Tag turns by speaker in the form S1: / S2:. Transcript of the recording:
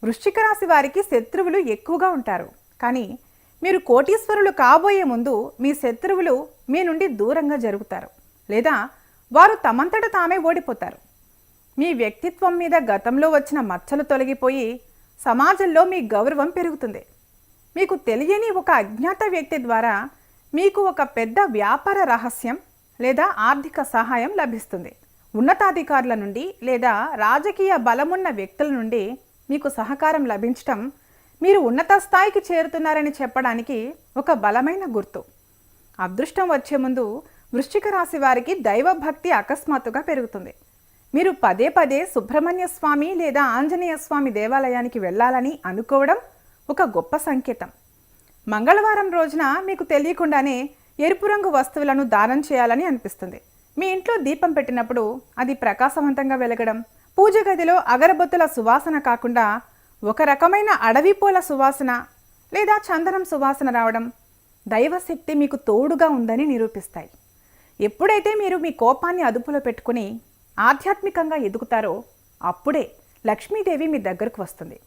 S1: వృశ్చిక రాశి వారికి శత్రువులు ఎక్కువగా ఉంటారు. కానీ మీరు కోటీశ్వరులు కాబోయే ముందు మీ శత్రువులు మీ నుండి దూరంగా జరుగుతారు, లేదా వారు తమంతట తామే ఓడిపోతారు. మీ వ్యక్తిత్వం మీద గతంలో వచ్చిన మచ్చలు తొలగిపోయి సమాజంలో మీ గౌరవం పెరుగుతుంది. మీకు తెలియని ఒక అజ్ఞాత వ్యక్తి ద్వారా మీకు ఒక పెద్ద వ్యాపార రహస్యం లేదా ఆర్థిక సహాయం లభిస్తుంది. ఉన్నతాధికారుల నుండి లేదా రాజకీయ బలమున్న వ్యక్తుల నుండి మీకు సహకారం లభించటం మీరు ఉన్నత స్థాయికి చేరుతున్నారని చెప్పడానికి ఒక బలమైన గుర్తు. అదృష్టం వచ్చే ముందు వృశ్చిక రాశి వారికి దైవభక్తి అకస్మాత్తుగా పెరుగుతుంది. మీరు పదే పదే సుబ్రహ్మణ్య స్వామి లేదా ఆంజనేయ స్వామి దేవాలయానికి వెళ్ళాలని అనుకోవడం ఒక గొప్ప సంకేతం. మంగళవారం రోజున మీకు తెలియకుండానే ఎరుపు రంగు వస్తువులను దానం చేయాలని అనిపిస్తుంది. మీ ఇంట్లో దీపం పెట్టినప్పుడు అది ప్రకాశవంతంగా వెలగడం, పూజ గదిలో అగరబత్తుల సువాసన కాకుండా ఒక రకమైన అడవి పూల సువాసన లేదా చందనం సువాసన రావడం దైవశక్తి మీకు తోడుగా ఉందని నిరూపిస్తాయి. ఎప్పుడైతే మీరు మీ కోపాన్ని అదుపులో పెట్టుకుని ఆధ్యాత్మికంగా ఎదుగుతారో అప్పుడే లక్ష్మీదేవి మీ దగ్గరకు వస్తుంది.